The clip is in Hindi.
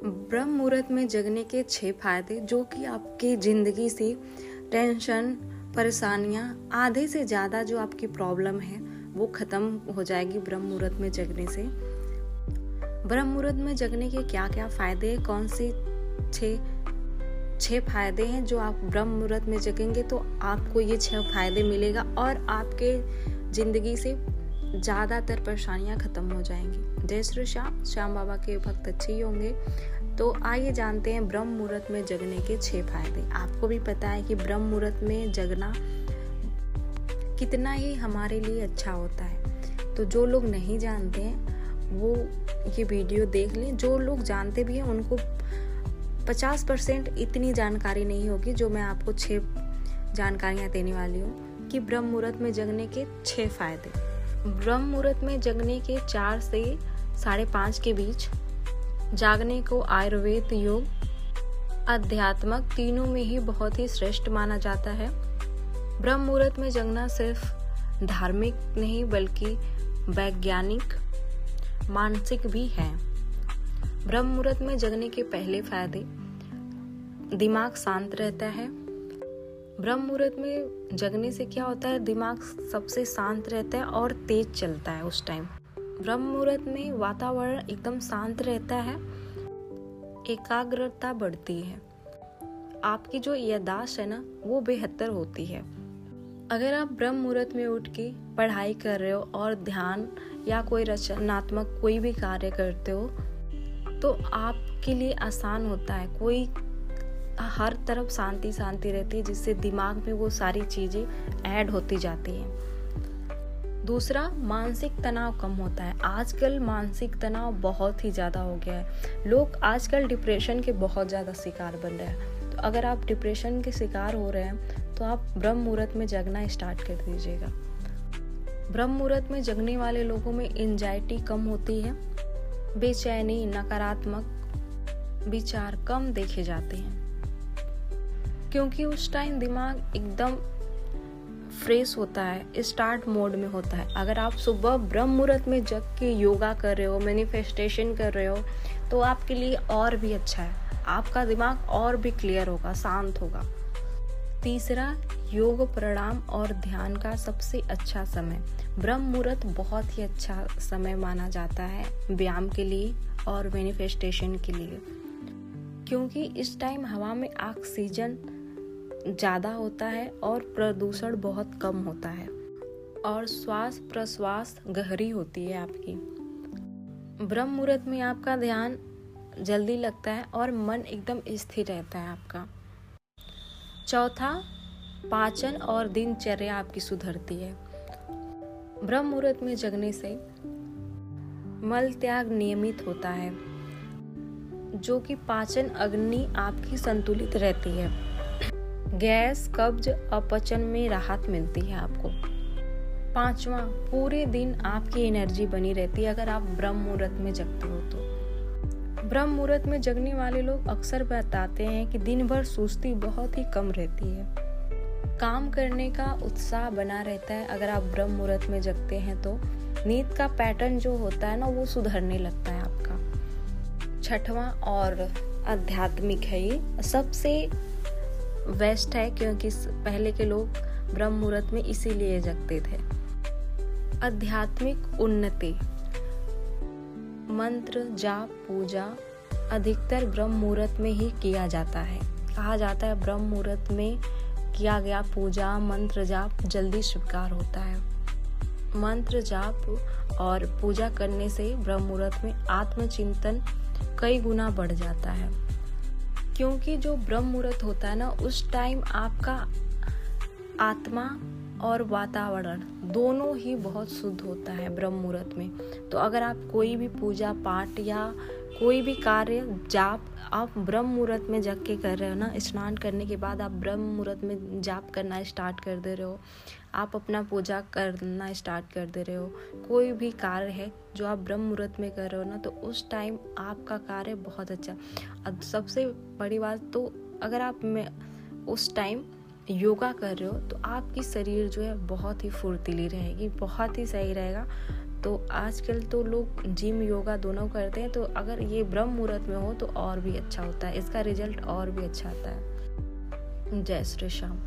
ब्रह्म मुहूर्त में जगने के 6 फायदे जो कि आपकी ज़िंदगी से टेंशन, परेशानियां, आधे से ज़्यादा जो आपकी प्रॉब्लम है वो ख़त्म हो जाएगी ब्रह्म मुहूर्त में जगने से। ब्रह्म मुहूर्त में जगने के क्या क्या फ़ायदे हैं, कौन से 6 फायदे हैं जो आप ब्रह्म मुहूर्त में जगेंगे तो आपको ये 6 फायदे मिलेगा और आपके ज़िंदगी से ज़्यादातर परेशानियां ख़त्म हो जाएंगी। जय श्री श्याम बाबा के भक्त अच्छे ही होंगे। तो आइए जानते हैं ब्रह्म मुहूर्त में जगने के 6 फायदे। आपको भी पता है कि ब्रह्म मुहूर्त में जगना कितना ही हमारे लिए अच्छा होता है। तो जो लोग नहीं जानते हैं वो ये वीडियो देख लें। जो लोग जानते भी हैं उनको 50% इतनी जानकारी नहीं होगी जो मैं आपको 6 जानकारियाँ देने वाली हूँ कि ब्रह्म मुहूर्त में जगने के 6 फायदे। ब्रह्म मुहूर्त में जगने के 4 से 5:30 के बीच जागने को आयुर्वेद, योग, अध्यात्मक तीनों में ही बहुत ही श्रेष्ठ माना जाता है। ब्रह्म मुहूर्त में जगना सिर्फ धार्मिक नहीं बल्कि वैज्ञानिक, मानसिक भी है। ब्रह्म मुहूर्त में जगने के पहले फायदे, दिमाग शांत रहता है। ब्रह्म मुहूर्त में जगने से क्या होता है, दिमाग सबसे शांत रहता है और तेज चलता है उस टाइम। ब्रह्म मुहूर्त में वातावरण एकदम शांत रहता है, एकाग्रता बढ़ती है, आपकी जो याददाश्त है ना वो बेहतर होती है। अगर आप ब्रह्म मुहूर्त में उठ के पढ़ाई कर रहे हो और ध्यान या कोई रचनात्मक कोई भी कार्य करते हो तो आपके लिए आसान होता है। कोई हर तरफ शांति शांति रहती है जिससे दिमाग में वो सारी चीज़ें ऐड होती जाती हैं। दूसरा, मानसिक तनाव कम होता है। आजकल मानसिक तनाव बहुत ही ज़्यादा हो गया है। लोग आजकल डिप्रेशन के बहुत ज़्यादा शिकार बन रहे हैं। तो अगर आप डिप्रेशन के शिकार हो रहे हैं तो आप ब्रह्म मुहूर्त में जगना स्टार्ट कर दीजिएगा। ब्रह्म मुहूर्त में जगने वाले लोगों में एंजाइटी कम होती है, बेचैनी, नकारात्मक विचार कम देखे जाते हैं क्योंकि उस टाइम दिमाग एकदम फ्रेश होता है, स्टार्ट मोड में होता है। अगर आप सुबह ब्रह्म मुहूर्त में जग के योगा कर रहे हो, मैनिफेस्टेशन कर रहे हो तो आपके लिए और भी अच्छा है। आपका दिमाग और भी क्लियर होगा, शांत होगा। तीसरा, योग, प्राणायाम और ध्यान का सबसे अच्छा समय। ब्रह्म मुहूर्त बहुत ही अच्छा समय माना जाता है व्यायाम के लिए और मैनिफेस्टेशन के लिए क्योंकि इस टाइम हवा में ऑक्सीजन ज़्यादा होता है और प्रदूषण बहुत कम होता है और श्वास प्रश्वास गहरी होती है आपकी। ब्रह्म मुहूर्त में आपका ध्यान जल्दी लगता है और मन एकदम स्थिर रहता है आपका। चौथा, पाचन और दिनचर्या आपकी सुधरती है। ब्रह्म मुहूर्त में जगने से मल त्याग नियमित होता है जो कि पाचन अग्नि आपकी संतुलित रहती है। गैस, कब्ज, अपचन में राहत मिलती है आपको। पांचवा, पूरे दिन आपकी एनर्जी बनी रहती है अगर आप ब्रह्म मुहूर्त में जगते हो तो। ब्रह्म मुहूर्त में जगने वाले लोग अक्सर बताते हैं कि दिन भर सुस्ती बहुत ही कम रहती है, काम करने का उत्साह बना रहता है। अगर आप ब्रह्म मुहूर्त में जगते हैं तो नींद का पैटर्न जो होता है ना वो सुधरने लगता है आपका। छठवां और आध्यात्मिक है, ये सबसे बेस्ट है क्योंकि पहले के लोग ब्रह्म मुहूर्त में इसीलिए जगते थे। आध्यात्मिक उन्नति, मंत्र जाप पूजा अधिकतर ब्रह्म मुहूर्त में ही किया जाता है। कहा जाता है ब्रह्म मुहूर्त में किया गया पूजा मंत्र जाप जल्दी स्वीकार होता है। मंत्र जाप और पूजा करने से ब्रह्म मुहूर्त में आत्मचिंतन कई गुना बढ़ जाता है क्योंकि जो ब्रह्म मुहूर्त होता है ना उस टाइम आपका आत्मा और वातावरण दोनों ही बहुत शुद्ध होता है ब्रह्म मुहूर्त में। तो अगर आप कोई भी पूजा पाठ या कोई भी कार्य जाप आप ब्रह्म मुहूर्त में जग के कर रहे हो ना, स्नान करने के बाद आप ब्रह्म मुहूर्त में जाप करना स्टार्ट कर दे रहे हो, आप अपना पूजा करना स्टार्ट कर दे रहे हो, कोई भी कार्य है जो आप ब्रह्म मुहूर्त में कर रहे हो ना तो उस टाइम आपका कार्य बहुत अच्छा। अब सबसे बड़ी बात तो अगर आप उस टाइम योगा कर रहे हो तो आपकी शरीर जो है बहुत ही फुर्तीली रहेगी, बहुत ही सही रहेगा। तो आजकल तो लोग जिम योगा दोनों करते हैं, तो अगर ये ब्रह्म मुहूर्त में हो तो और भी अच्छा होता है, इसका रिजल्ट और भी अच्छा आता है। जय श्री श्याम।